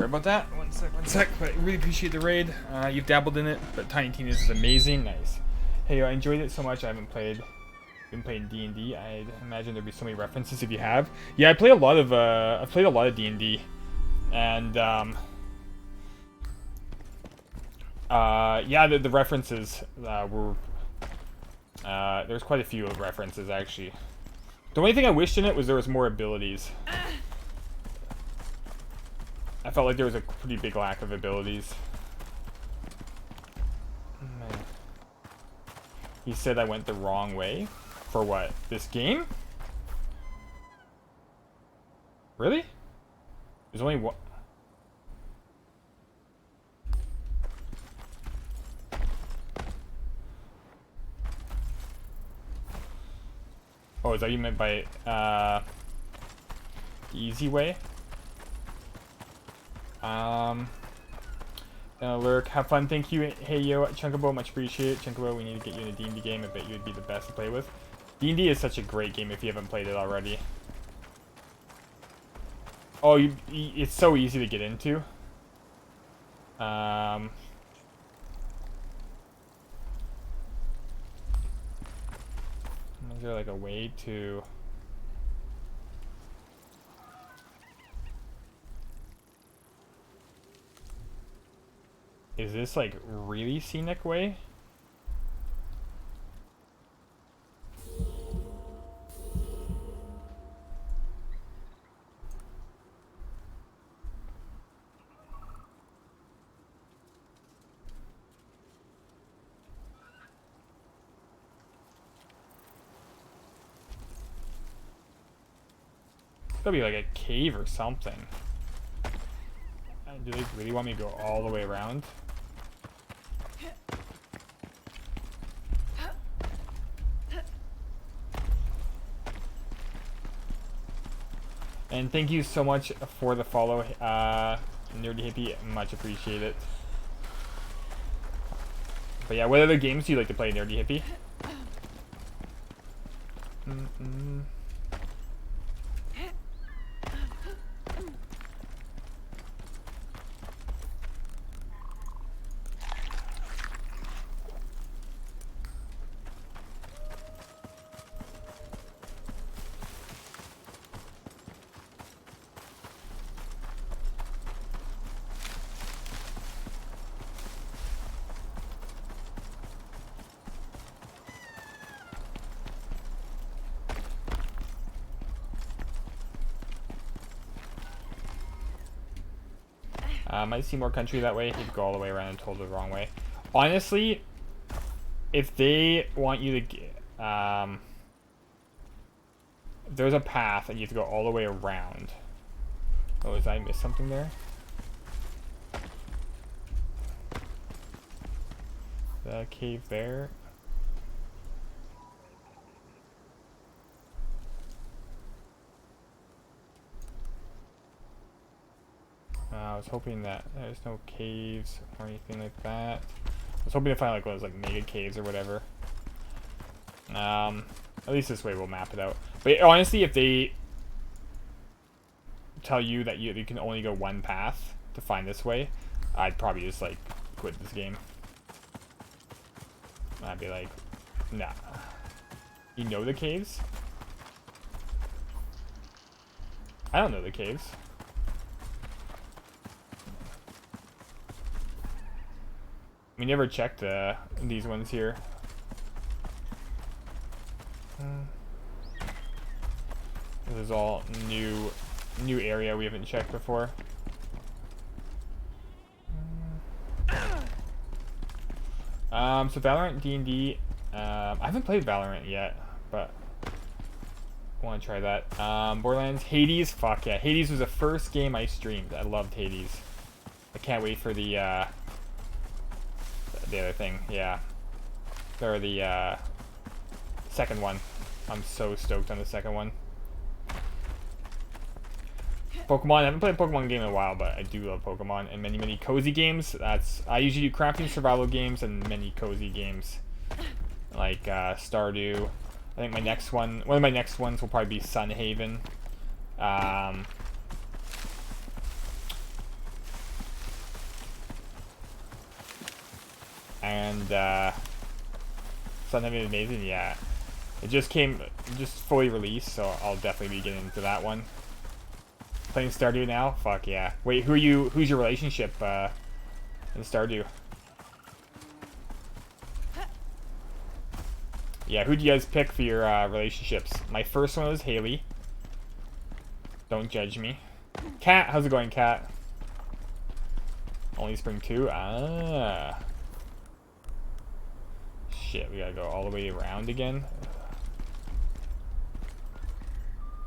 Sorry about that. One sec. But I really appreciate the raid. You've dabbled in it, but Tiny Tina's is amazing. Nice. Hey, I enjoyed it so much. I haven't been playing D&D. I imagine there'd be so many references if you have. Yeah, I play a lot of. I've played a lot of D&D, and yeah, the references were. There's quite a few references actually. The only thing I wished in it was there was more abilities. I felt like there was a pretty big lack of abilities. Man. He said I went the wrong way. For what? This game? Really? There's only one. Oh, is that what you meant by the easy way? Lurk, have fun, thank you. Hey yo, Chunkabo, much appreciated. Chunkabo, we need to get you in a D&D game. I bet you would be the best to play with. D&D is such a great game if you haven't played it already. Oh, it's so easy to get into. Is there like a way to... Is this like really scenic way? Gotta be like a cave or something. Do they really want me to go all the way around? And thank you so much for the follow, Nerdy Hippie. Much appreciate it. But yeah, what other games do you like to play, Nerdy Hippie? Might see more country that way. He'd go all the way around and told the wrong way. Honestly, if they want you to get, there's a path and you have to go all the way around. Oh, did I miss something there? The cave there. I was hoping that there's no caves or anything like that. I was hoping to find like one of those like mega caves or whatever. At least this way we'll map it out. But honestly, if they tell you that you can only go one path to find this way, I'd probably just like quit this game. I'd be like, nah. You know the caves? I don't know the caves. We never checked these ones here. This is all new area we haven't checked before. So Valorant, D&D. I haven't played Valorant yet, but I want to try that. Borderlands, Hades. Fuck yeah, Hades was the first game I streamed. I loved Hades. I can't wait for the other thing, yeah. Or the second one. I'm so stoked on the second one. Pokemon, I haven't played a Pokemon game in a while, but I do love Pokemon and many cozy games. I usually do crafting survival games and many cozy games. Like Stardew. I think one of my next ones will probably be Sunhaven. and Sun Heaven Amazing, yeah. It just fully released, so I'll definitely be getting into that one. Playing Stardew now? Fuck yeah. Wait, who's your relationship in Stardew? Yeah, who do you guys pick for your relationships? My first one was Haley. Don't judge me. Cat, how's it going, Cat? Only Spring 2? Ah. Shit, we gotta go all the way around again.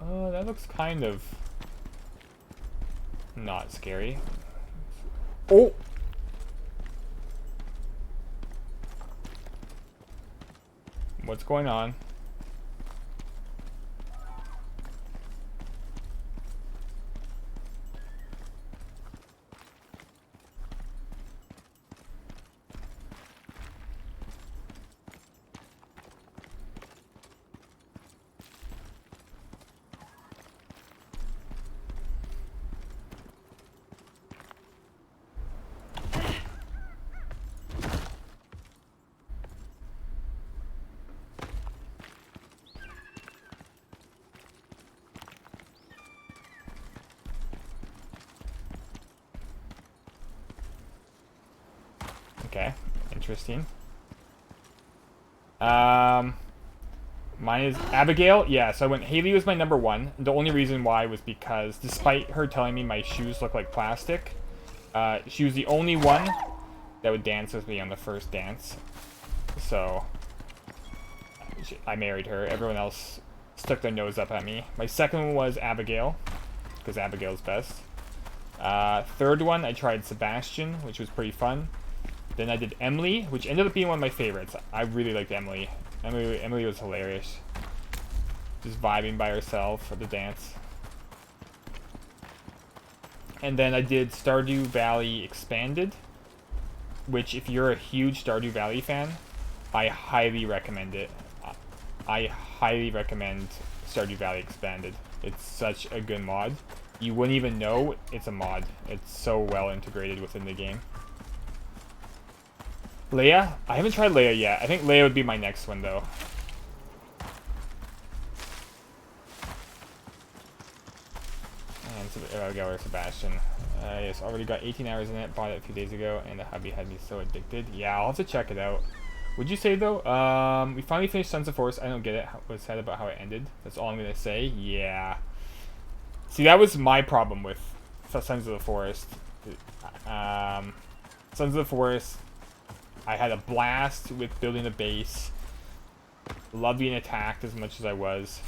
Oh, that looks kind of not scary. Oh! What's going on? Okay, interesting. Mine is Abigail. Yeah, so I went Haley was my number one. The only reason why was because despite her telling me my shoes look like plastic, she was the only one that would dance with me on the first dance. So I married her. Everyone else stuck their nose up at me. My second one was Abigail, because Abigail's best. Third one, I tried Sebastian, which was pretty fun. Then I did Emily, which ended up being one of my favorites. I really liked Emily. Emily was hilarious. Just vibing by herself at the dance. And then I did Stardew Valley Expanded, which if you're a huge Stardew Valley fan, I highly recommend it. I highly recommend Stardew Valley Expanded. It's such a good mod. You wouldn't even know it's a mod. It's so well integrated within the game. Leia? I haven't tried Leia yet. I think Leia would be my next one, though. And there we go, Sebastian. Yes, already got 18 hours in it. Bought it a few days ago, and the hubby had me so addicted. Yeah, I'll have to check it out. Would you say, though? We finally finished Sons of Forest. I don't get it. What's said about how it ended. That's all I'm going to say. Yeah. See, that was my problem with Sons of the Forest. Sons of the Forest... I had a blast with building a base. Loved being attacked as much as I was.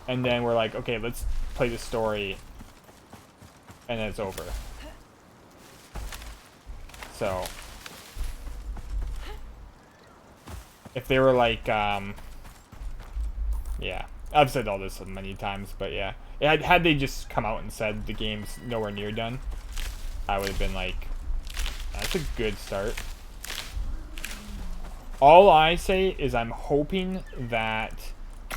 And then we're like, okay, let's play the story. And then it's over. So. If they were like, yeah. I've said all this many times, but yeah. Had they just come out and said the game's nowhere near done, I would have been like, that's a good start. All I say is I'm hoping that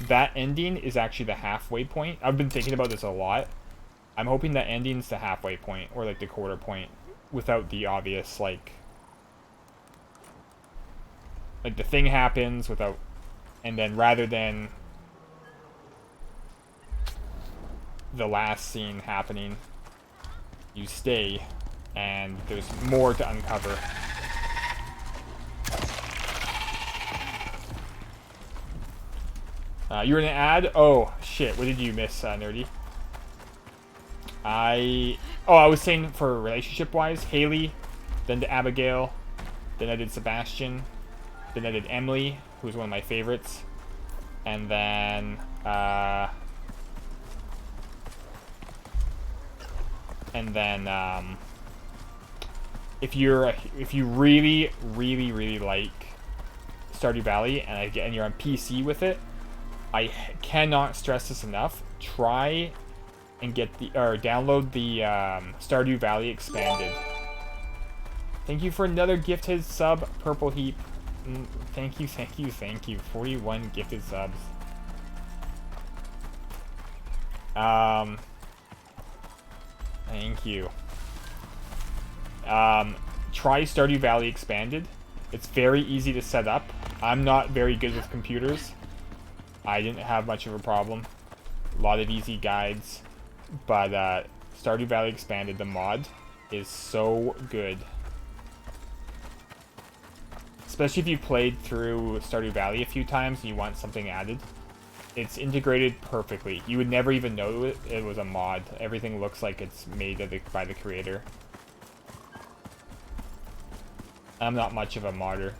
that ending is actually the halfway point. I've been thinking about this a lot. I'm hoping that ending's the halfway point, or like the quarter point, without the obvious, like the thing happens without, and then rather than the last scene happening, you stay, and there's more to uncover. You were in an ad? Oh, shit. What did you miss, Nerdy? I was saying for relationship-wise, Haley, then to Abigail, then I did Sebastian, then I did Emily, who's one of my favorites, and then, if you really, really, really like Stardew Valley and you're on PC with it, I cannot stress this enough. Try and download the Stardew Valley Expanded. Thank you for another gifted sub, Purple Heap. Thank you. 41 gifted subs. Thank you. try Stardew Valley Expanded. It's very easy to set up. I'm not very good with computers. I didn't have much of a problem. A lot of easy guides. But Stardew Valley Expanded, the mod, is so good. Especially if you played through Stardew Valley a few times and you want something added. It's integrated perfectly. You would never even know it was a mod. Everything looks like it's made by the creator. I'm not much of a modder.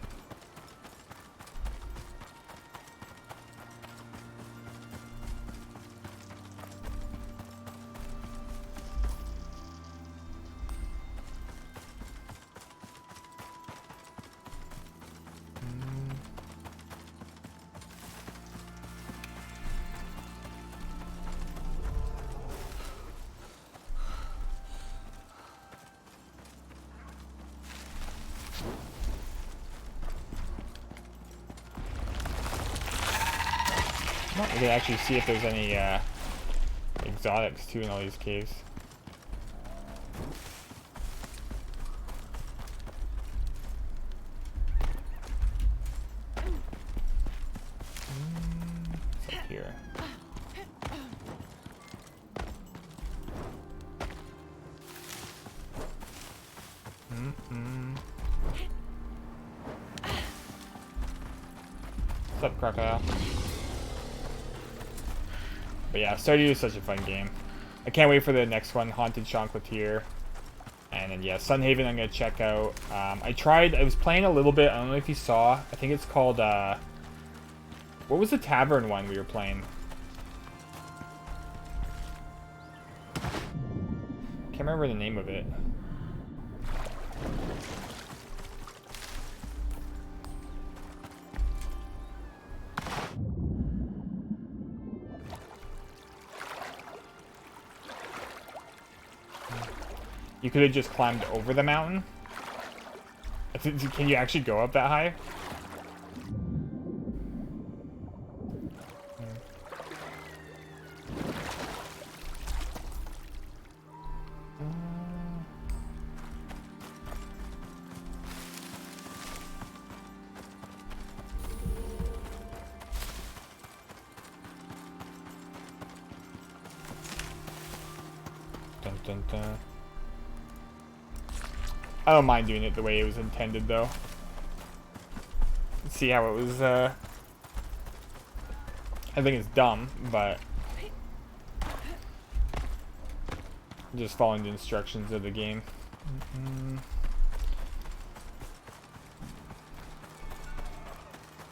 We can actually see if there's any exotics too in all these caves. What's up here? What's up, crocodile? But yeah, Stardew is such a fun game. I can't wait for the next one, Haunted Chocolatier. And then yeah, Sunhaven I'm gonna check out. I was playing a little bit, I don't know if you saw. I think it's called, what was the tavern one we were playing? Can't remember the name of it. You could have just climbed over the mountain. Can you actually go up that high? Dun, dun, dun. I don't mind doing it the way it was intended, though. See how it was, I think it's dumb, but just following the instructions of the game.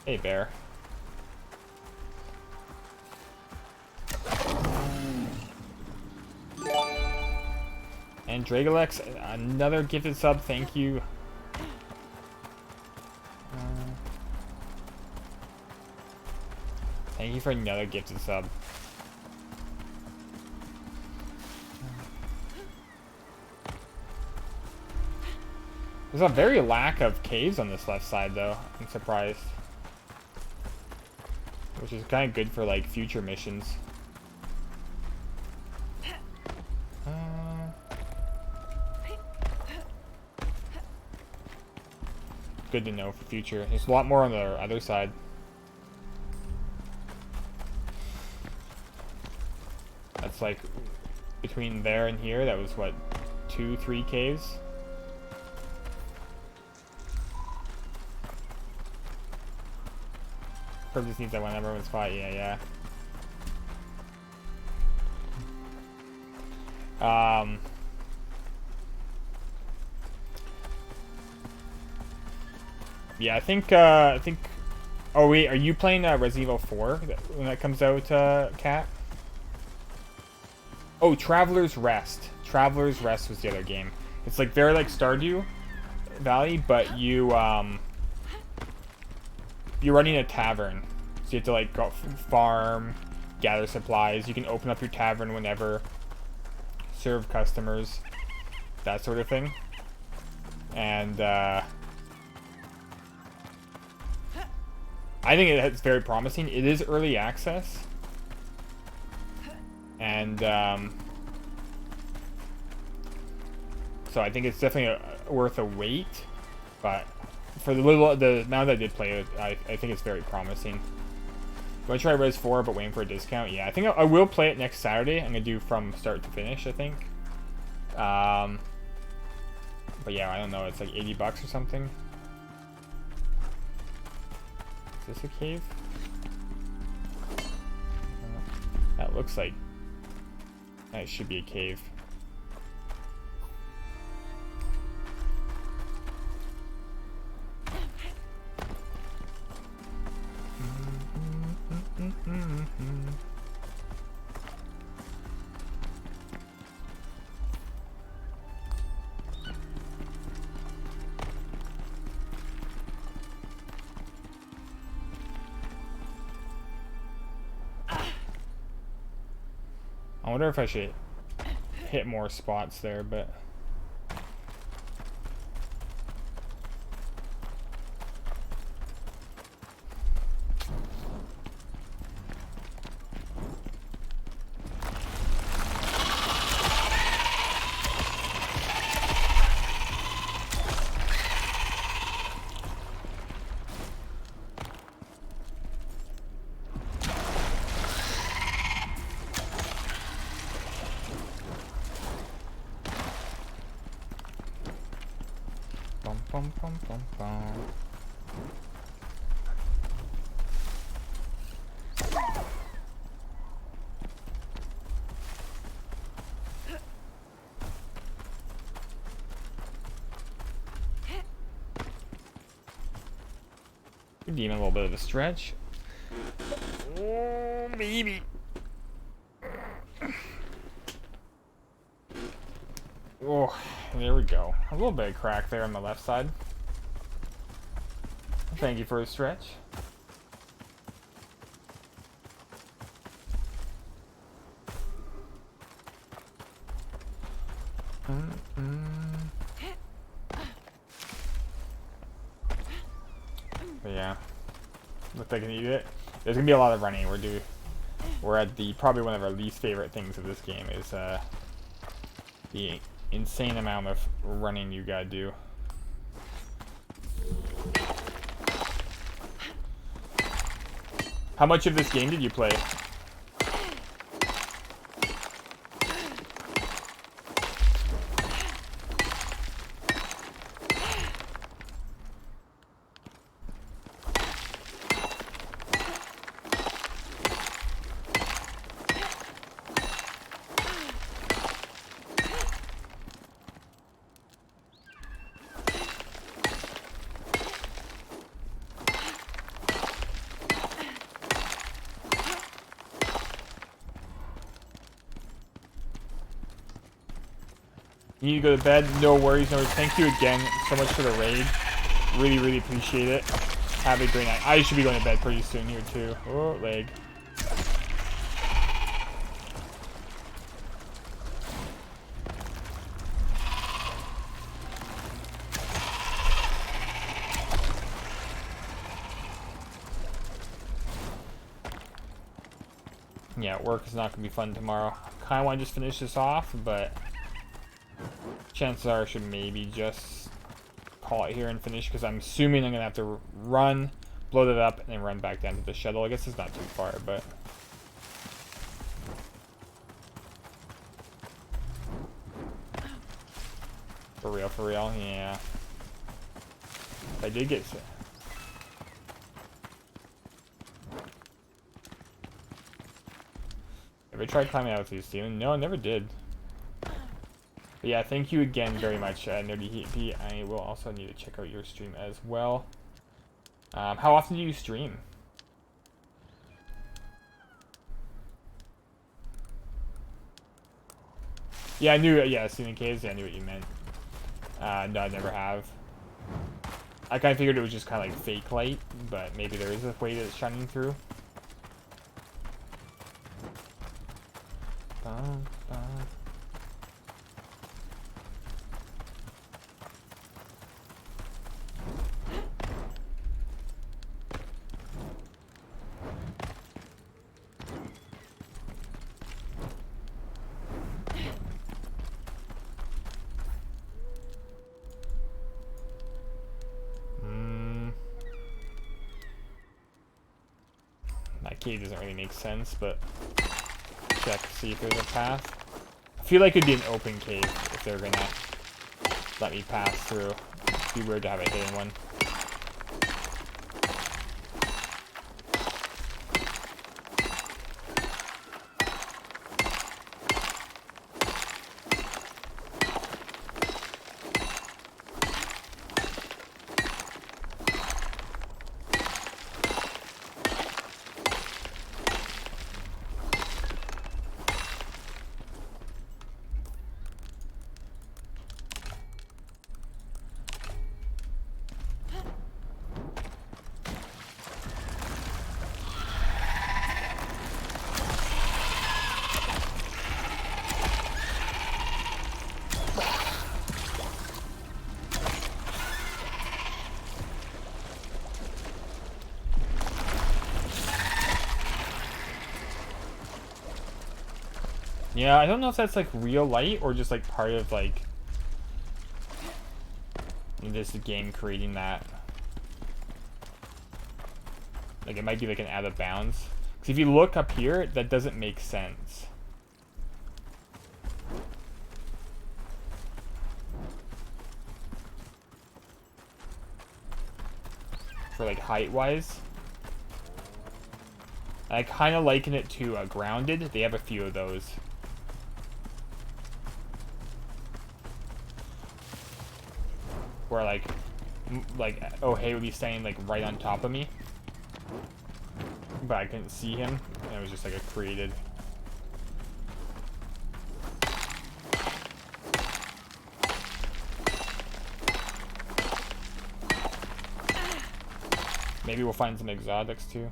Hey, bear. And Dragalex, another gifted sub, thank you. Thank you for another gifted sub. There's a very lack of caves on this left side, though. I'm surprised. Which is kind of good for, like, future missions. Good to know for future. There's a lot more on the other side. That's like between there and here. That was what, 2-3 caves. Purpose needs that one number one spot. Yeah. Yeah, I think, oh wait, are you playing Resident Evil 4 when that comes out, Kat? Oh, Traveler's Rest. Traveler's Rest was the other game. It's like very like Stardew Valley, but you're running a tavern. So you have to like go farm, gather supplies. You can open up your tavern whenever, serve customers, that sort of thing. And, I think it's very promising. It is early access. And, so I think it's definitely worth a wait, but for the amount that I did play it, I think it's very promising. I'm gonna try Res 4, but waiting for a discount. Yeah, I think I will play it next Saturday. I'm gonna do from start to finish, I think. But yeah, I don't know. It's like 80 bucks or something. Is this a cave? That looks like that should be a cave. I wonder if I should hit more spots there, but bum, bum, bum, bum. Give Demon a little bit of a stretch. Oh, baby. Oh, there we go. A little bit of crack there on the left side. Thank you for the stretch. But yeah, looks like I can eat it. There's gonna be a lot of running. We're at the probably one of our least favorite things of this game is the insane amount of running you gotta do. How much of this game did you play? You need to go to bed. No worries, no worries. Thank you again so much for the raid. Really, really appreciate it. Have a great night. I should be going to bed pretty soon here too. Oh, leg. Yeah, work is not going to be fun tomorrow. Kind of want to just finish this off, but chances are I should maybe just call it here and finish, because I'm assuming I'm going to have to run, blow that up, and then run back down to the shuttle. I guess it's not too far, but for real, yeah. I did get sick. Ever tried climbing out with you, Steven? No, I never did. But yeah, thank you again very much, Nerdy Heat. I will also need to check out your stream as well. How often do you stream? Yeah, I knew. Yeah, Steven Caves. Yeah, I knew what you meant. No, I never have. I kind of figured it was just kind of like fake light, but maybe there is a way that it's shining through. That cave doesn't really make sense, but check, see if there's a path. I feel like it'd be an open cave if they're gonna let me pass through. It'd be weird to have a hidden one. Yeah, I don't know if that's like real light or just like part of like this game creating that. Like it might be like an out of bounds. Because if you look up here, that doesn't make sense. For like height wise. I kind of liken it to Grounded. They have a few of those. Where like oh hey would be standing like right on top of me, but I couldn't see him, and it was just like a created. Maybe we'll find some exotics too.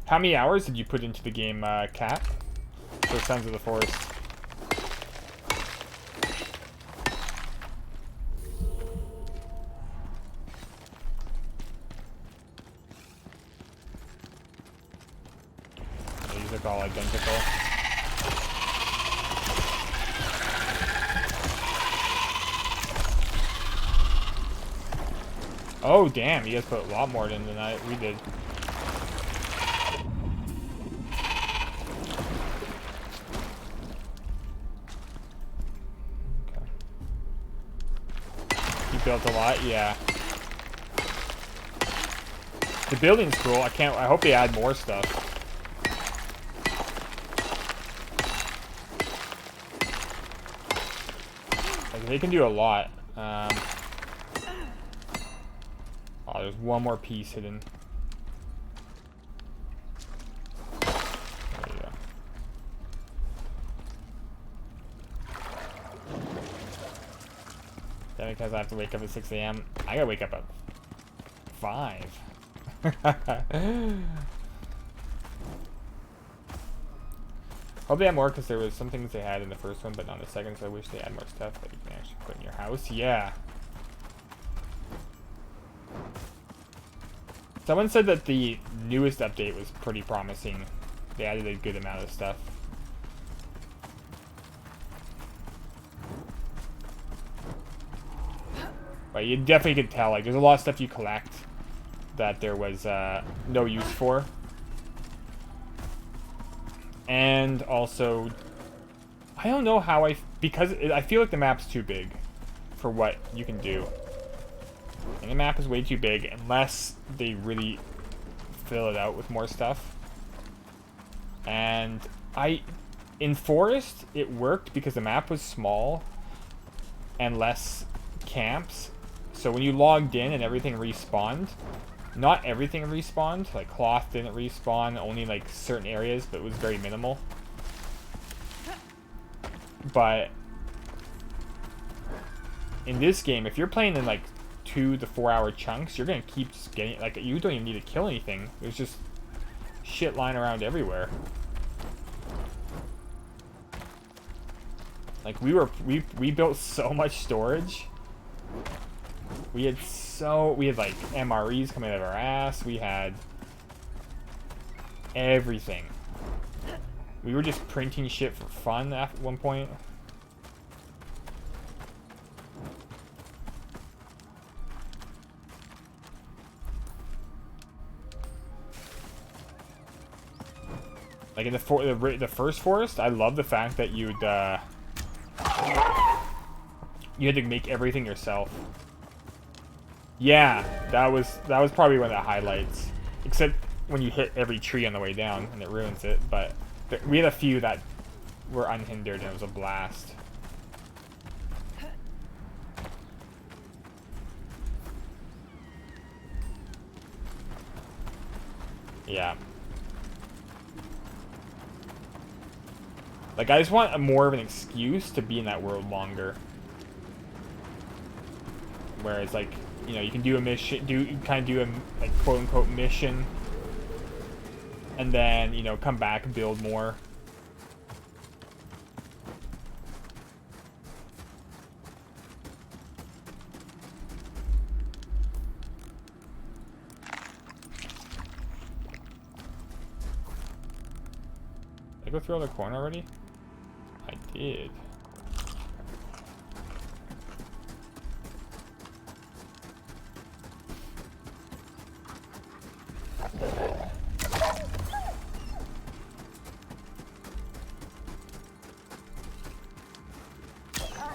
How many hours did you put into the game, Cat? For Sons of the Forest. These look all identical. Oh damn, you guys put a lot more in than we did. Built a lot, yeah. The building's cool. I hope they add more stuff. Like, they can do a lot. Oh, there's one more piece hidden. There you go. That because I have to wake up at 6 a.m. I gotta wake up at 5. Hope they have more, because there was some things they had in the first one, but not in the second, so I wish they had more stuff that you can actually put in your house. Yeah. Someone said that the newest update was pretty promising. They added a good amount of stuff. But you definitely could tell, like, there's a lot of stuff you collect that there was no use for. And also, I don't know how because I feel like the map's too big for what you can do. And the map is way too big unless they really fill it out with more stuff. And in Forest, it worked because the map was small and less camps. So when you logged in and everything respawned, not everything respawned, like cloth didn't respawn, only like certain areas, but it was very minimal. But in this game, if you're playing in like 2 to 4 hour chunks, you're gonna keep just getting, like, you don't even need to kill anything. There's just shit lying around everywhere. Like we built so much storage. We had like MREs coming out of our ass. We had everything. We were just printing shit for fun at one point. Like in the first forest, I love the fact that you had to make everything yourself. Yeah, that was probably one of the highlights. Except when you hit every tree on the way down and it ruins it. But we had a few that were unhindered and it was a blast. Yeah. Like, I just want more of an excuse to be in that world longer. Whereas, like, you know, you can do a mission, kind of do a, like, quote-unquote mission, and then, you know, come back and build more. Did I go through all the corn already? I did.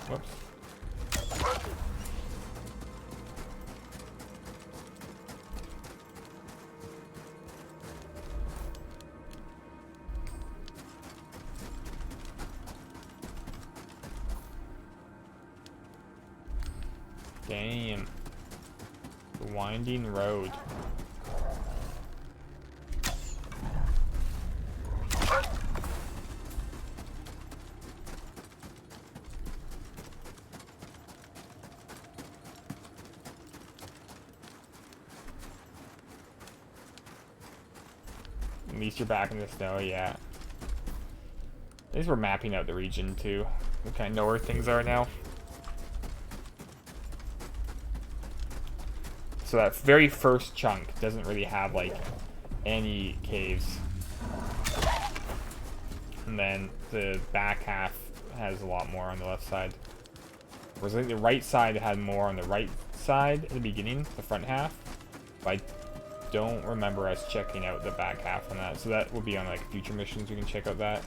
Whoops. Damn. The winding road. At least you're back in the snow, yeah. At least we're mapping out the region too. We kind of know where things are now. So that very first chunk doesn't really have like any caves. And then the back half has a lot more on the left side. Whereas I think the right side had more on the right side in the beginning, the front half. But I don't remember us checking out the back half on that. So that will be on like future missions, we can check out that.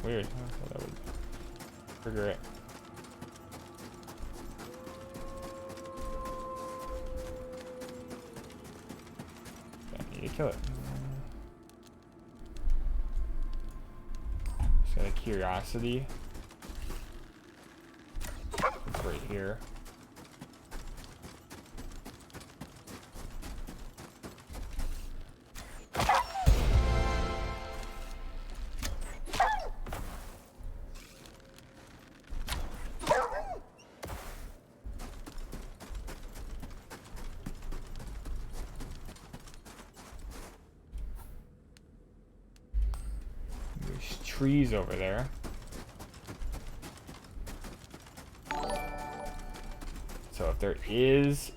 Weird. I thought that would trigger it. I need to kill it. Just out of curiosity. It's right here. Trees over there. So if there is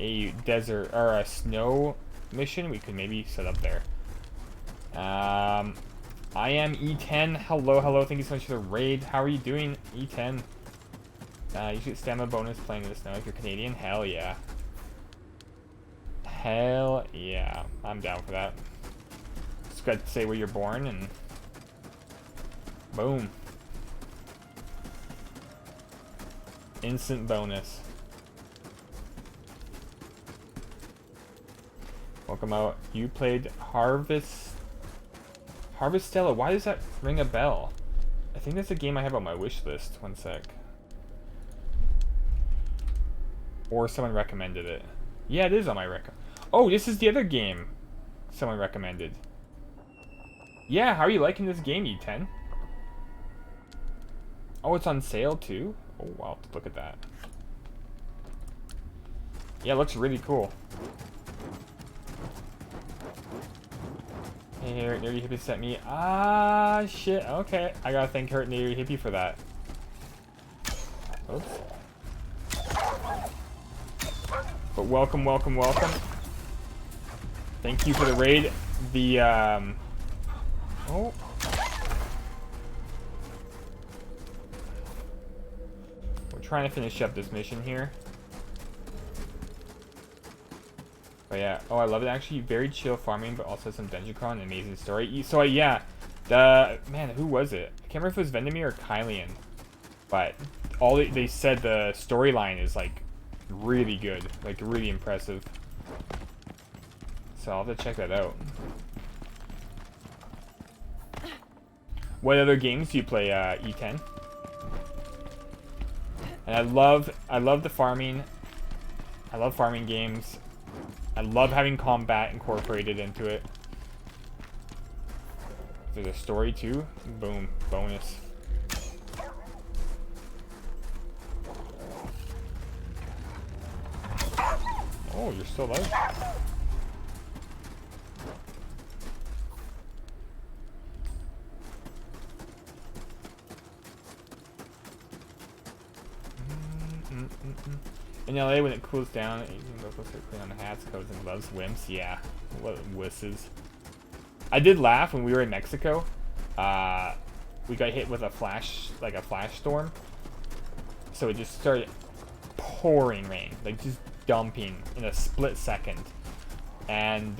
a desert or a snow mission, we could maybe set up there. I am E10. Hello, thank you so much for the raid. How are you doing, E10? You should stamina bonus playing in the snow if you're Canadian. Hell yeah. Hell yeah. I'm down for that. Just got to say where you're born and boom. Instant bonus. Welcome out. You played Harvestella. Why does that ring a bell? I think that's a game I have on my wish list. One sec. Or someone recommended it. Yeah, it is on my rec. Oh, this is the other game. someone recommended. Yeah, how are you liking this game, E10? Oh, it's on sale too? Oh, wow, look at that. Yeah, it looks really cool. Hey, Nerdy Hippie sent me. Ah, shit. Okay, I gotta thank her, Nerdy Hippie, for that. Oops. But welcome, welcome, welcome. Thank you for the raid. The, oh. We're trying to finish up this mission here. But yeah, oh, I love it actually. Very chill farming, but also some dungeon crawl and amazing story. So yeah, man, who was it? I can't remember if it was Vendemir or Kylian, but they said the storyline is like really good, like really impressive. So I'll have to check that out. What other games do you play, E10? And I love the farming. I love farming games. I love having combat incorporated into it. There's a story too. Boom. Bonus. Oh, you're still alive? In LA, when it cools down, you can go closer to clean on the hats, coats, and gloves. Wimps, yeah. What wusses. I did laugh when we were in Mexico. We got hit with a flash storm. So it just started pouring rain, like just dumping in a split second. And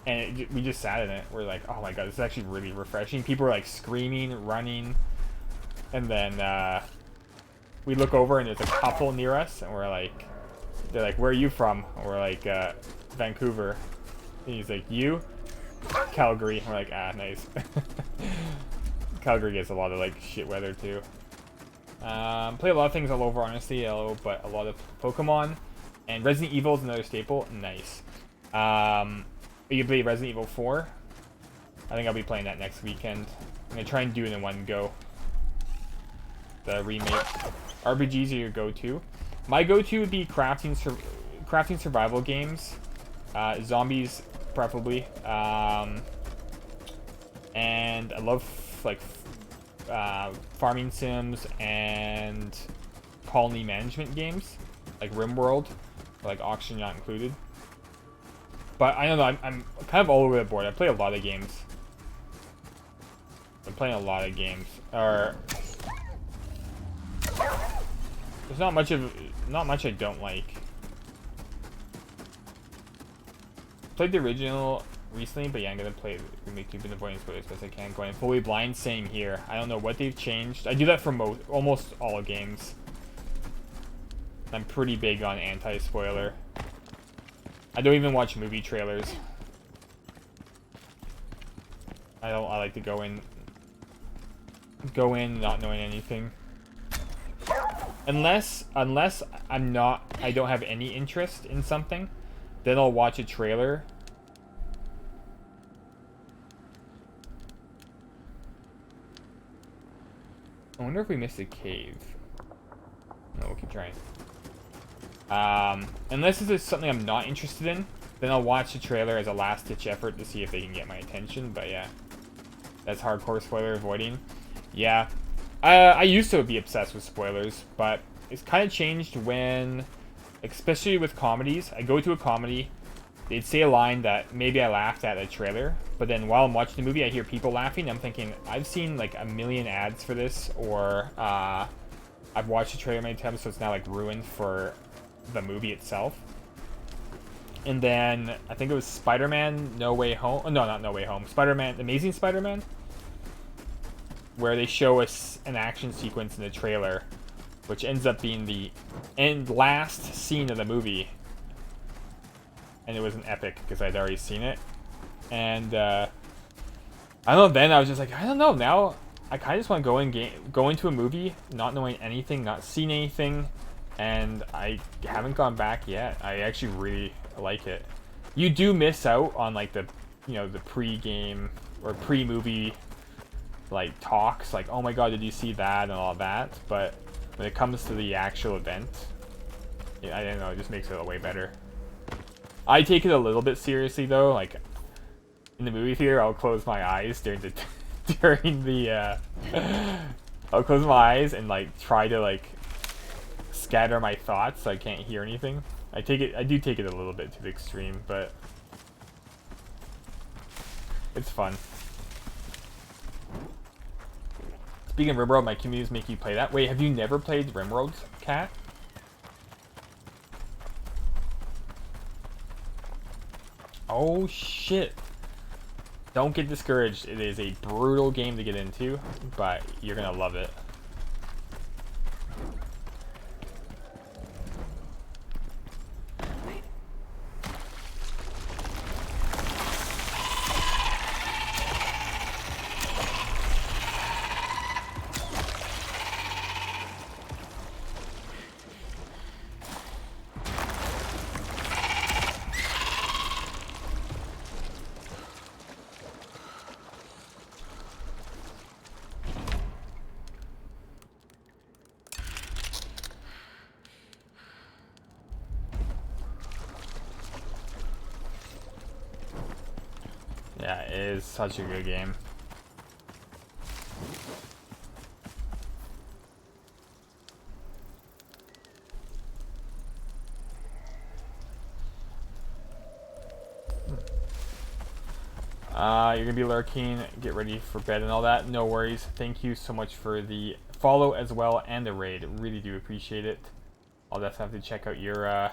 we just sat in it. We're like, oh my god, this is actually really refreshing. People were like screaming, running. And then we look over and there's a couple near us, and they're like, where are you from? And we're like, Vancouver. And he's like, you? Calgary. And we're like, ah, nice. Calgary gets a lot of like shit weather too. Play a lot of things all over, honestly, but a lot of Pokemon. And Resident Evil is another staple. Nice. You play Resident Evil 4? I think I'll be playing that next weekend. I'm gonna try and do it in one go. The remake. RPGs are your go-to. My go-to would be crafting survival games. Zombies, preferably. And I love like farming sims and colony management games, like RimWorld, like auction not included. But I don't know. I'm kind of all over the board. I play a lot of games. I'm playing a lot of games. There's not much I don't like. Played the original recently, but yeah, I'm gonna play the remake too. Been avoiding spoilers as best I can. Going fully blind, same here. I don't know what they've changed. I do that for almost all games. I'm pretty big on anti-spoiler. I don't even watch movie trailers. I like to go in not knowing anything. Unless I don't have any interest in something, then I'll watch a trailer. I wonder if we missed a cave. No, we'll keep trying. Unless this is something I'm not interested in, then I'll watch the trailer as a last-ditch effort to see if they can get my attention. But yeah, that's hardcore spoiler avoiding. Yeah. I used to be obsessed with spoilers, but it's kind of changed when, especially with comedies, I go to a comedy, they'd say a line that maybe I laughed at a trailer, but then while I'm watching the movie, I hear people laughing, I'm thinking, I've seen like a million ads for this, or I've watched the trailer many times, so it's now like ruined for the movie itself. And then, I think it was Spider-Man No Way Home, oh, no, not No Way Home, Spider-Man, Amazing Spider-Man, where they show us an action sequence in the trailer, which ends up being the last scene of the movie, and it was an epic because I'd already seen it. And I don't know, then I was just like, I don't know, now I kind of just want to go into a movie not knowing anything, not seeing anything, and I haven't gone back yet. I actually really like it. You do miss out on like the, you know, the pre-game or pre-movie like talks, like, oh my god, did you see that and all that, but when it comes to the actual event, yeah, I don't know, it just makes it way better. I take it a little bit seriously though, like in the movie theater I'll close my eyes during the I'll close my eyes and like try to like scatter my thoughts so I can't hear anything. I do take it a little bit to the extreme, but it's fun. Speaking of RimWorld, my communities make you play that. Wait, have you never played RimWorld, Cat? Oh shit. Don't get discouraged. It is a brutal game to get into, but you're gonna love it. Yeah, it is such a good game. You're gonna be lurking, get ready for bed and all that. No worries. Thank you so much for the follow as well and the raid. Really do appreciate it. I'll definitely have to check out your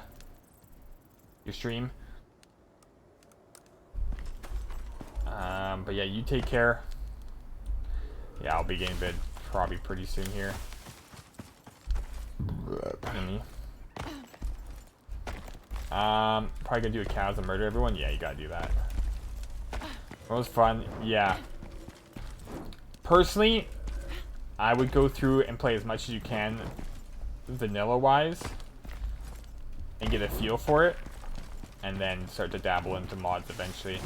stream. But yeah, you take care. Yeah, I'll be getting to bed probably pretty soon here. Pardon me. Probably gonna do a cows and murder everyone. Yeah, you gotta do that. It was fun. Yeah. Personally, I would go through and play as much as you can vanilla-wise and get a feel for it, and then start to dabble into mods eventually.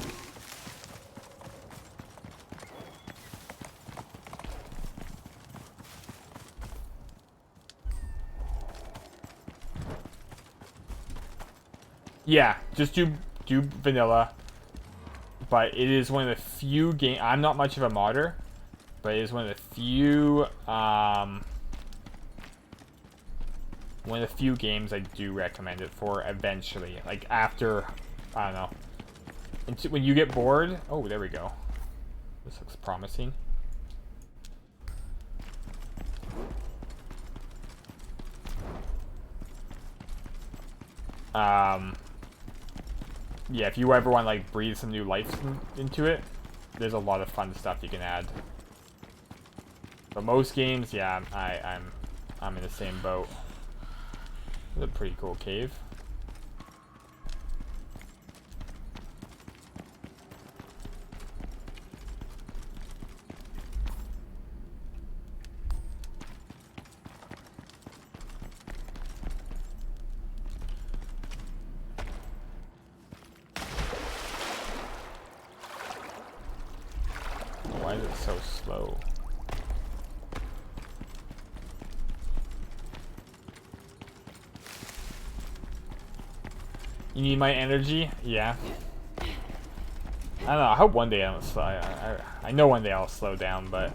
Yeah, just do vanilla. But it is one of the few games. I'm not much of a modder, but it is one of the few games I do recommend it for eventually. Like after, I don't know, when you get bored. Oh, there we go. This looks promising. Yeah, if you ever want to like breathe some new life into it, there's a lot of fun stuff you can add. But most games, yeah, I'm in the same boat. It's a pretty cool cave. Why is it so slow? You need my energy? Yeah. I don't know, I hope one day I don't slow. I know one day I'll slow down, but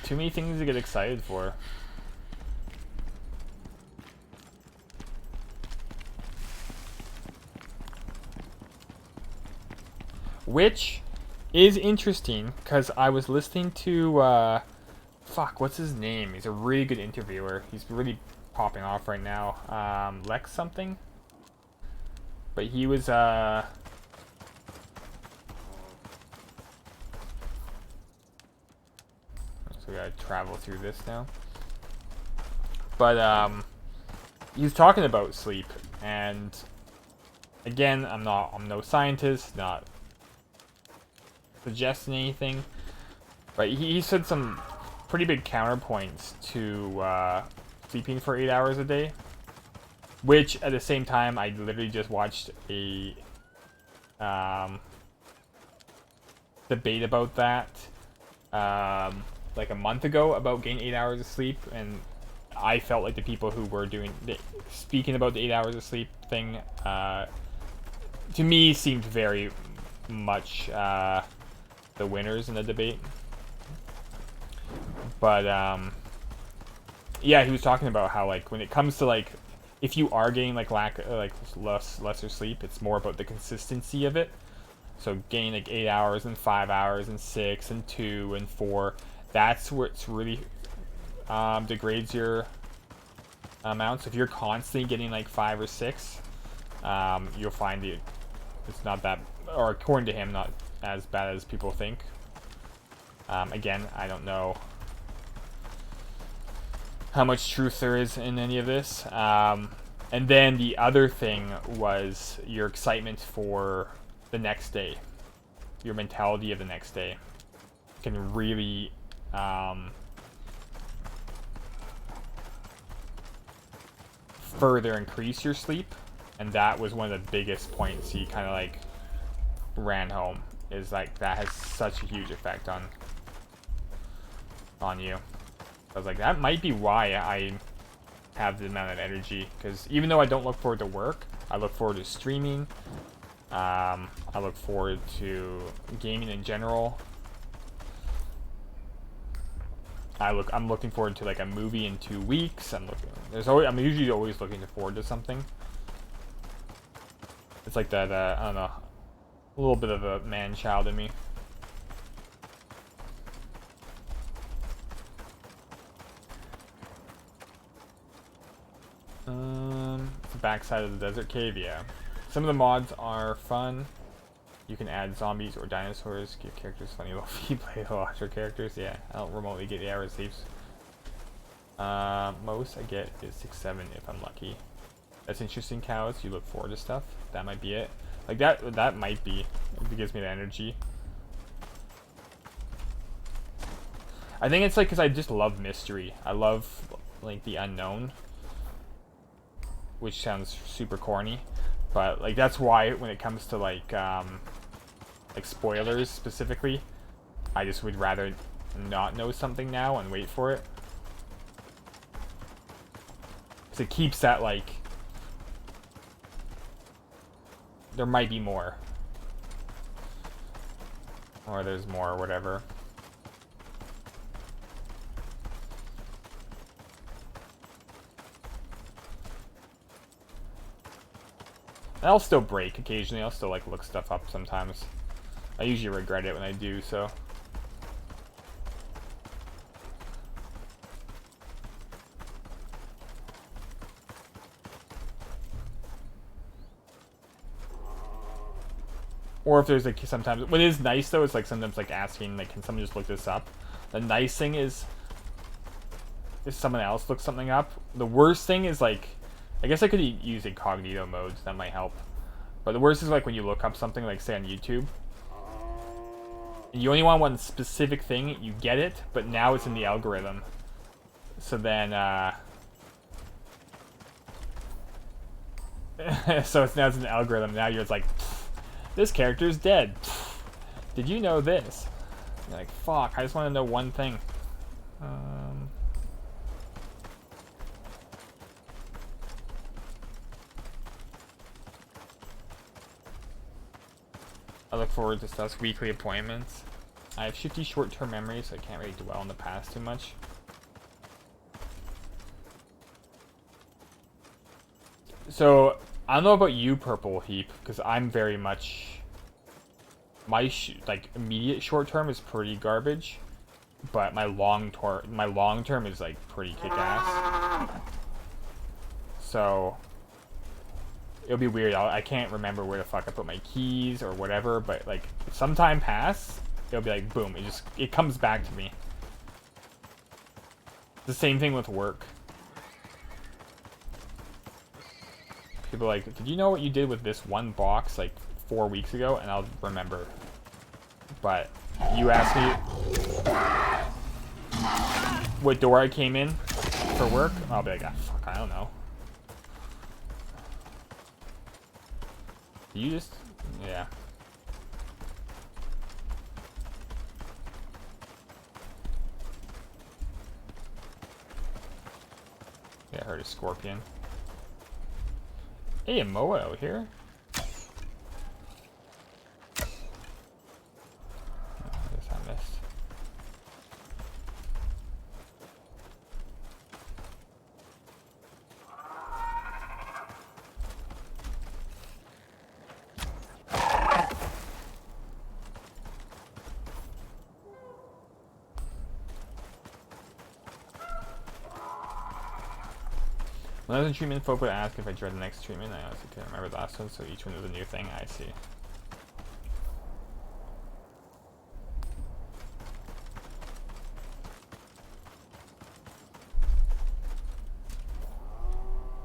too many things to get excited for. Which is interesting, because I was listening to, fuck, what's his name? He's a really good interviewer. He's really popping off right now. Lex something? But he was, so we gotta travel through this now. But, he was talking about sleep, and again, I'm no scientist, not suggesting anything, but he said some pretty big counterpoints to sleeping for 8 hours a day. Which, at the same time, I literally just watched a debate about that like a month ago about getting 8 hours of sleep, and I felt like the people who were speaking about the 8 hours of sleep thing, to me, seemed very much the winners in the debate. But yeah, he was talking about how, like, when it comes to, like, if you are getting like lesser sleep, it's more about the consistency of it. So getting like 8 hours and 5 hours and 6 and 2 and 4, that's where it's really degrades your amount. So if you're constantly getting like 5 or 6, you'll find it's not that, or according to him, not as bad as people think. Again, I don't know how much truth there is in any of this. And then the other thing was your excitement for the next day. Your mentality of the next day can really further increase your sleep. And that was one of the biggest points he kind of like ran home, is like that has such a huge effect on you. I was like, that might be why I have the amount of energy, because even though I don't look forward to work, I look forward to streaming. I look forward to gaming in general. I'm looking forward to like a movie in 2 weeks. I'm usually always looking forward to something. It's like that, I don't know, a little bit of a man-child in me. The backside of the desert cave, yeah. Some of the mods are fun. You can add zombies or dinosaurs, give characters funny little play larger characters. Yeah, I don't remotely get the hours sleeps. Most I get is 6-7 if I'm lucky. That's interesting, cows. You look forward to stuff. That might be it. Like that might be. It gives me the energy. I think it's like because I just love mystery. I love like the unknown, which sounds super corny, but like that's why when it comes to like spoilers specifically, I just would rather not know something now and wait for it, because it keeps that like there might be more, or there's more, or whatever. And I'll still break occasionally. I'll still like look stuff up sometimes. I usually regret it when I do, so. Or if there's like sometimes, what is nice though is like sometimes like asking like, can someone just look this up? The nice thing is if someone else looks something up. The worst thing is like, I guess I could use incognito modes, that might help. But the worst is like when you look up something, like say on YouTube, and you only want one specific thing, you get it, but now it's in the algorithm. So then, so it's now it's an algorithm, now you're like, this character's dead. Did you know this? You're like, fuck, I just want to know one thing. I look forward to stuff's weekly appointments. I have shifty short-term memory, so I can't really dwell on the past too much. So, I don't know about you, Purple Heap, because I'm very much... My like immediate short-term is pretty garbage, but my long-term is like pretty kick-ass. So... It'll be weird. I can't remember where the fuck I put my keys or whatever, but like if some time pass, it'll be like boom. It comes back to me. The same thing with work. People are like, did you know what you did with this one box like 4 weeks ago? And I'll remember. But you ask me. what door I came in for work, I'll be like, ah, fuck, I don't know. You just, yeah. Yeah, I heard a scorpion. Hey, a Moa out here. Oh, I guess I missed. When I was in treatment, folk would ask if I tried the next treatment. I honestly couldn't remember the last one, so each one was a new thing. I see.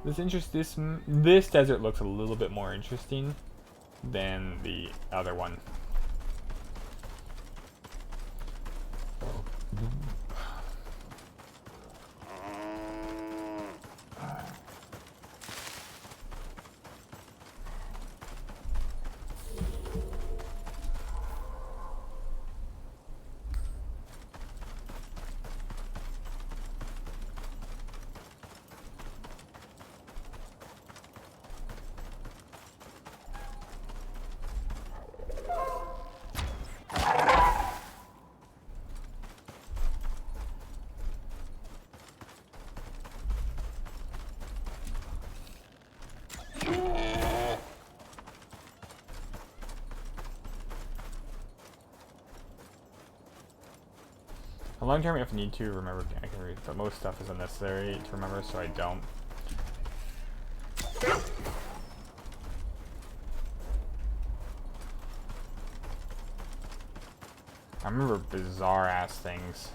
This desert looks a little bit more interesting than the other one. A long term if I need to remember I can read, but most stuff is unnecessary to remember, so I don't. I remember bizarre ass things.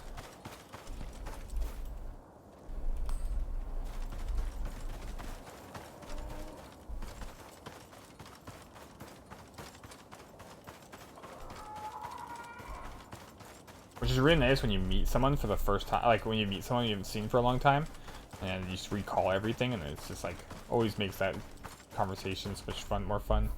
Which is really nice when you meet someone for the first time, like when you meet someone you haven't seen for a long time, and you just recall everything, and it's just like, always makes that conversation so much fun, more fun.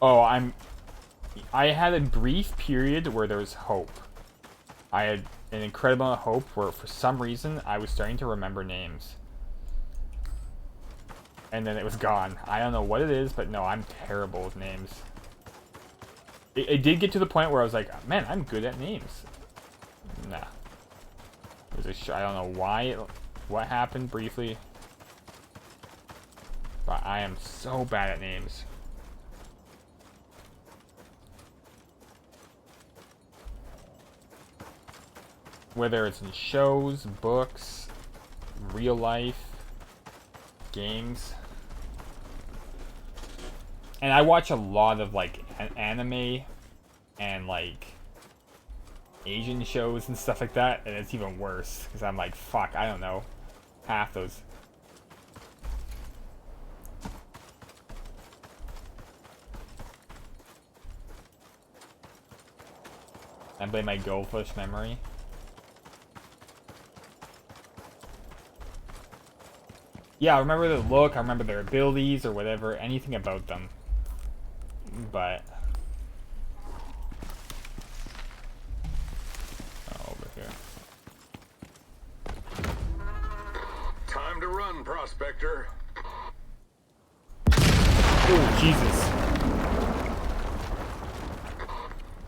Oh, I had a brief period where there was hope. I had an incredible amount of hope where for some reason I was starting to remember names. And then it was gone. I don't know what it is, but no, I'm terrible with names. It did get to the point where I was like, man, I'm good at names. Nah. It was I don't know why, what happened briefly. But I am so bad at names. Whether it's in shows, books, real life, games. And I watch a lot of like anime and like Asian shows and stuff like that, and it's even worse because I'm like, fuck, I don't know half those. I blame my goldfish memory. Yeah, I remember the look, I remember their abilities or whatever, anything about them. But over here. Time to run, prospector. Oh, Jesus.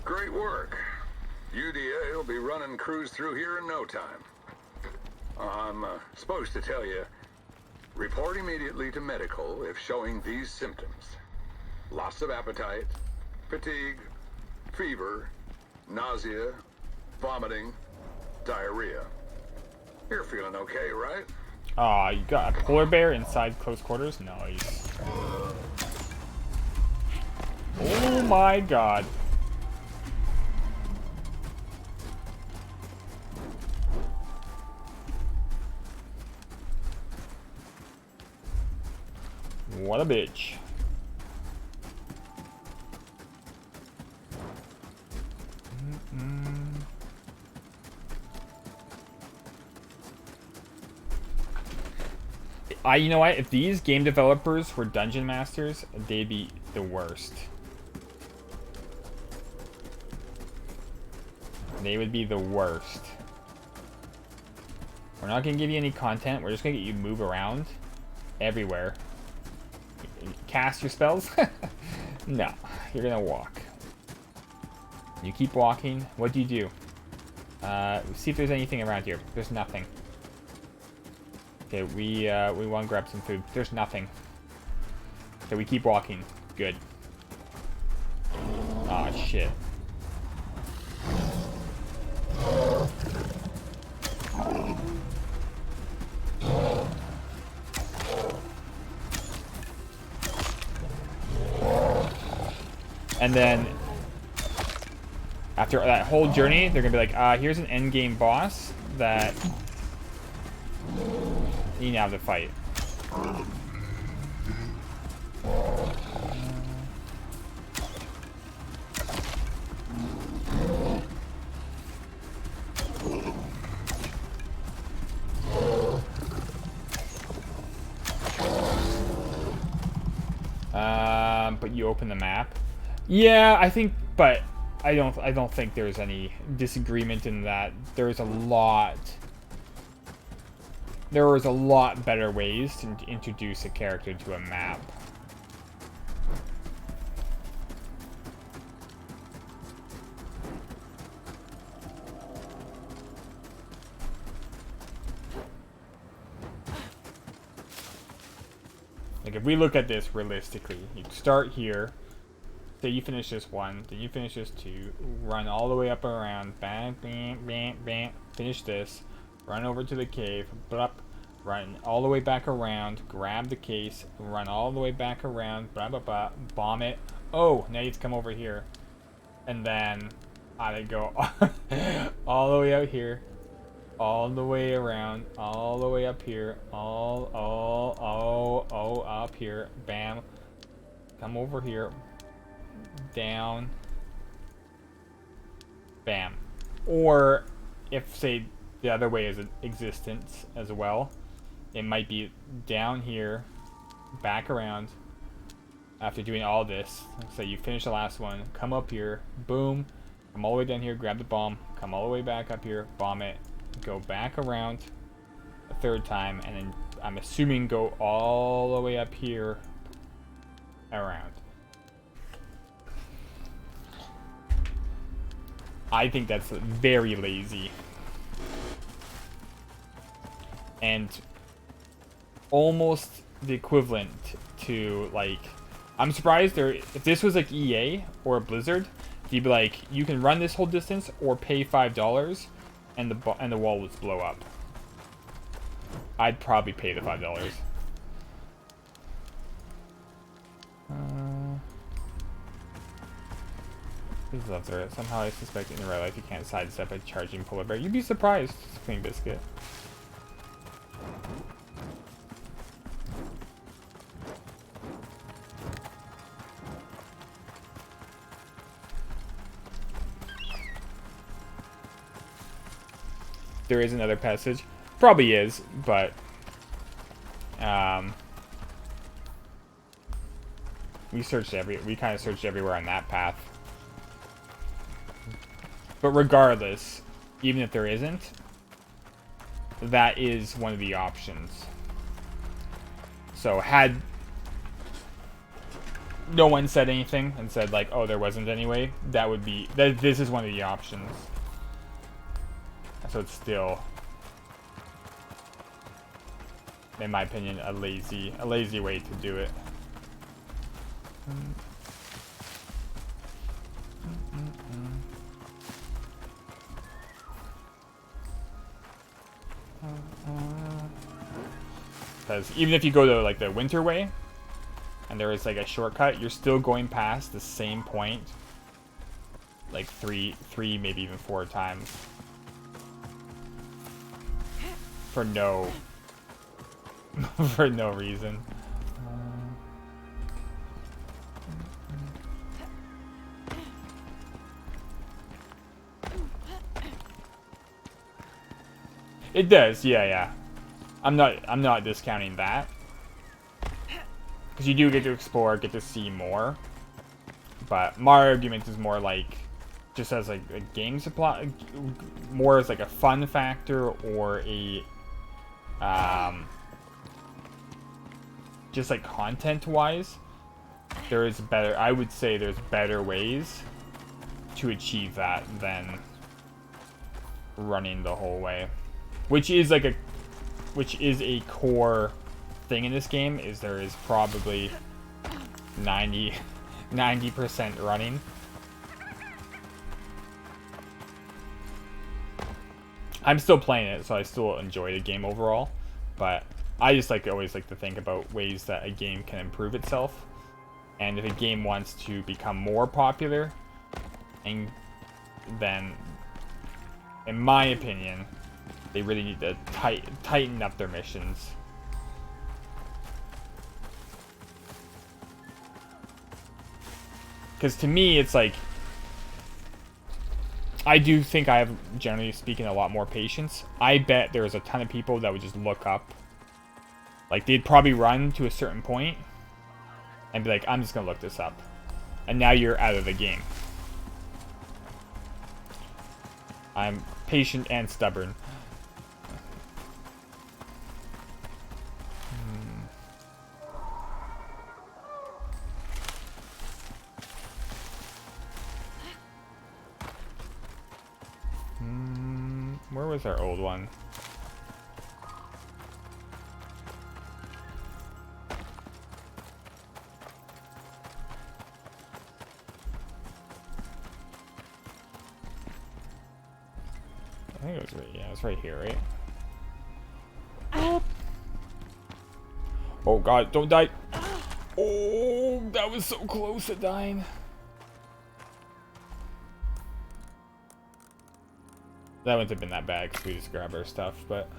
Great work. UDA will be running crews through here in no time. I'm supposed to tell you, report immediately to medical if showing these symptoms. Loss of appetite, fatigue, fever, nausea, vomiting, diarrhea. You're feeling okay, right? Aw, you got a polar bear inside close quarters? Nice. Oh my god. What a bitch. You know what? If these game developers were dungeon masters, they'd be the worst. They would be the worst. We're not gonna give you any content. We're just gonna get you to move around everywhere. Cast your spells? No, you're gonna walk. You keep walking. What do you do? See if there's anything around here. There's nothing. Okay, we want to grab some food. There's nothing. Okay, we keep walking. Good. Ah, shit. And then, after that whole journey, they're gonna be like, here's an endgame boss that you now have to fight. But you open the map. Yeah, I think, but I don't think there's any disagreement in that. There's a lot better ways to introduce a character to a map. Like, if we look at this realistically, you start here, say you finish this one, then you finish this two, run all the way up around, bang, bang, bang, bang, finish this, run over to the cave, blup, run all the way back around, grab the case, run all the way back around, blah, blah, blah, bomb it. Oh, now you have to come over here. And then I go all the way out here, all the way around, all the way up here, up here, bam, come over here, down, bam. Or if, say, the other way is existence as well, it might be down here, back around, after doing all this. So you finish the last one, come up here, boom, come all the way down here, grab the bomb, come all the way back up here, bomb it, go back around a third time, and then I'm assuming go all the way up here around. I think that's very lazy and almost the equivalent to, like, I'm surprised if this was like EA or Blizzard, you'd be like, you can run this whole distance or pay $5 and the wall would blow up. I'd probably pay the $5. Please love there. Somehow I suspect in real life you can't sidestep a charging polar bear. You'd be surprised, Clean Biscuit. There is another passage. Probably is, but we kind of searched everywhere on that path. But regardless, even if there isn't, that is one of the options. So had no one said anything and said like, oh, there wasn't anyway, that would be this is one of the options. So it's still, in my opinion, a lazy way to do it. Because even if you go to like the winter way, and there is like a shortcut, you're still going past the same point, like three, maybe even 4 times. For no reason. It does, yeah. I'm not discounting that. Because you do get to explore, get to see more. But my argument is more like, just as like a game supply, more as like a fun factor or a, just like content-wise, there is better, I would say there's better ways to achieve that than running the whole way. Which is like a core thing in this game, is there is probably 90% running. I'm still playing it, so I still enjoy the game overall, but I just always like to think about ways that a game can improve itself, and if a game wants to become more popular, and then, in my opinion, they really need to tighten up their missions. Because to me, it's like, I do think I have, generally speaking, a lot more patience. I bet there's a ton of people that would just look up. Like, they'd probably run to a certain point and be like, I'm just going to look this up. And now you're out of the game. I'm patient and stubborn. Where was our old one? I think it was right, yeah, it's right here, right? Oh god, don't die! Oh, that was so close to dying. That wouldn't have been that bad because we just grab our stuff, but...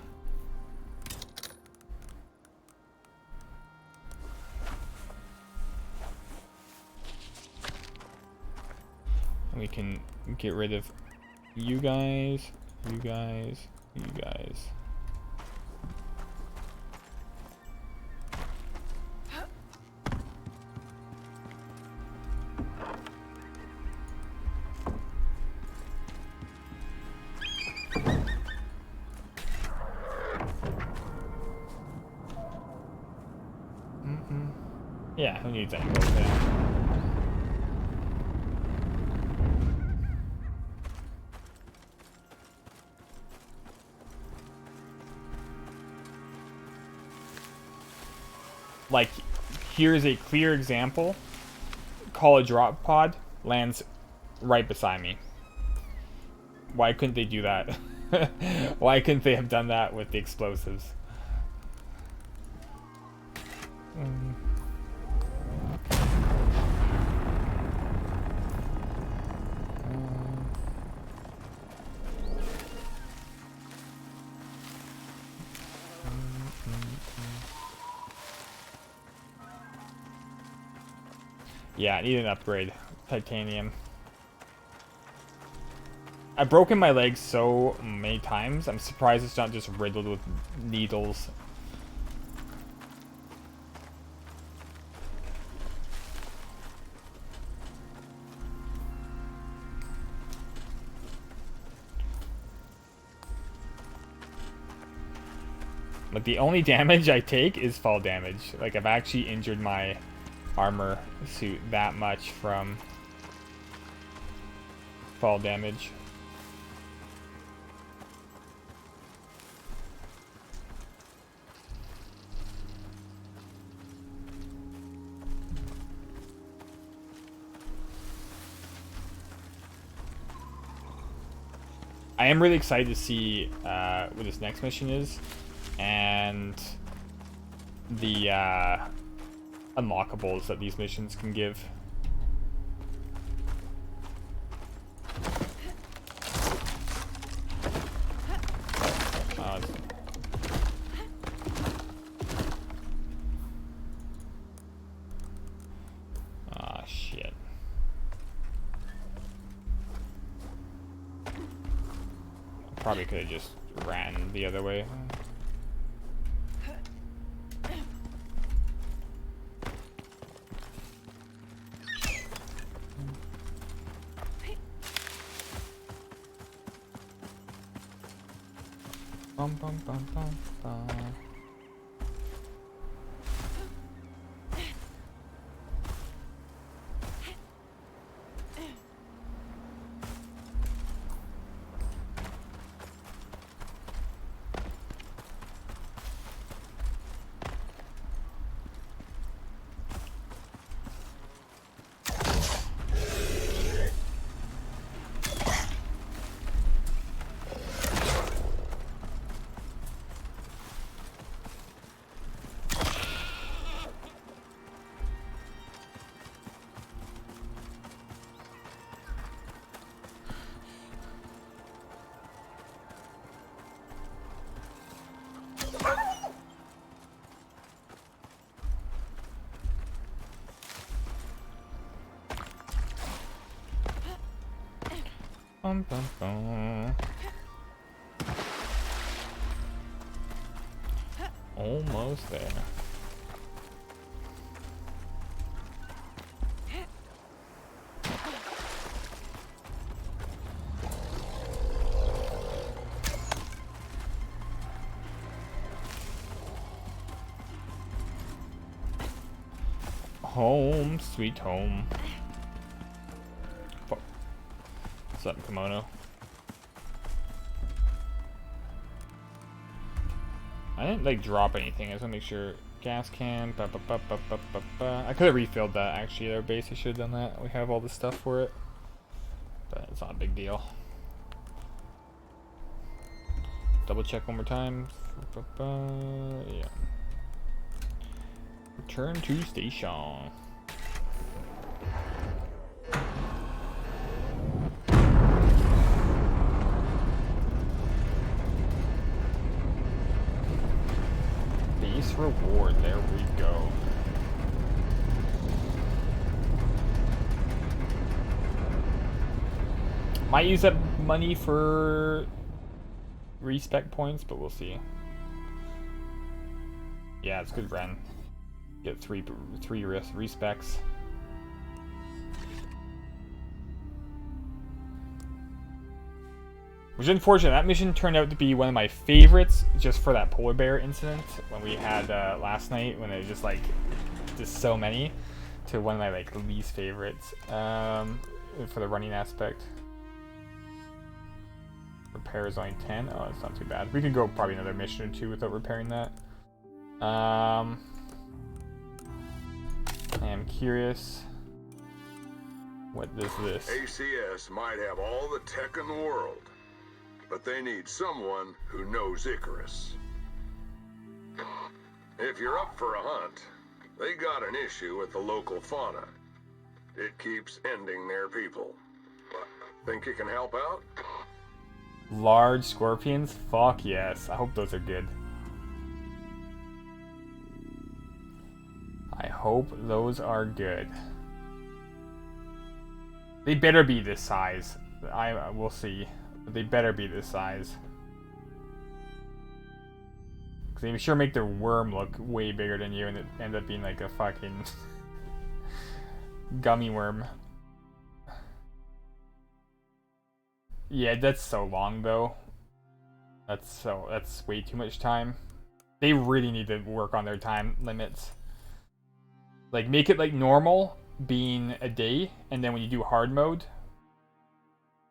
we can get rid of you guys, you guys, you guys. Yeah, who needs any gold there? Like, here's a clear example. Call a drop pod, lands right beside me. Why couldn't they do that? Why couldn't they have done that with the explosives? Yeah, I need an upgrade. Titanium. I've broken my legs so many times, I'm surprised it's not just riddled with needles. Like, the only damage I take is fall damage. Like, I've actually injured my armor suit that much from fall damage. I am really excited to see what this next mission is, and the unlockables that these missions can give. Shit. Probably could have just ran the other way. Bum, bum, bum, bum, bum. Bum, bum, bum. Almost there. Home, sweet home. What's up, Kimono? I didn't like drop anything. I just want to make sure. Gas can. I could have refilled that actually at our base. I should have done that. We have all the stuff for it, but it's not a big deal. Double check one more time. Yeah. Return to station. Base reward, there we go. Might use that money for respec points, but we'll see. Yeah, it's good run. Get three respecs. Which is unfortunate. That mission turned out to be one of my favorites just for that polar bear incident when we had last night, when it was just so many, to one of my like least favorites for the running aspect. Repair is only 10. Oh, it's not too bad. We can go probably another mission or two without repairing that. I am curious. What is this? ACS might have all the tech in the world, but they need someone who knows Icarus. If you're up for a hunt, they got an issue with the local fauna. It keeps ending their people. Think you can help out? Large scorpions? Fuck yes. I hope those are good. I hope those are good. They better be this size. I will see. But they better be this size. Because they sure make their worm look way bigger than you, and it end up being like a fucking gummy worm. Yeah, that's so long though. That's way too much time. They really need to work on their time limits. Like, make it like normal being a day, and then when you do hard mode,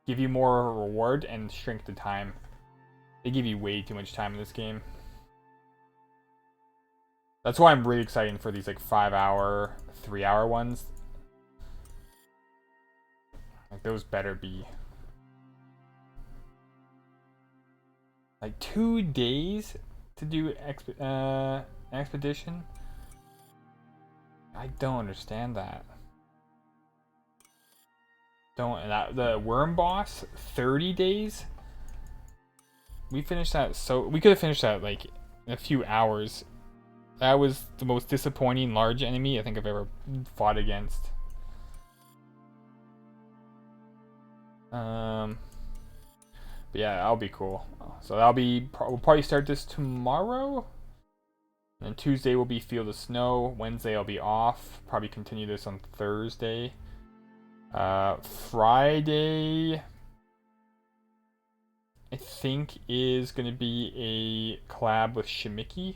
give you more reward and shrink the time. They give you way too much time in this game. That's why I'm really excited for these like 5-hour, 3-hour ones. Like, those better be. Like 2 days to do expedition? I don't understand that. The worm boss, 30 days? We finished that, so we could have finished that like in a few hours. That was the most disappointing large enemy I think I've ever fought against. But But yeah, that'll be cool. So that'll be, we'll probably start this tomorrow. And then Tuesday will be Field of Snow. Wednesday I'll be off. Probably continue this on Thursday. Friday, I think, is going to be a collab with Shimiki.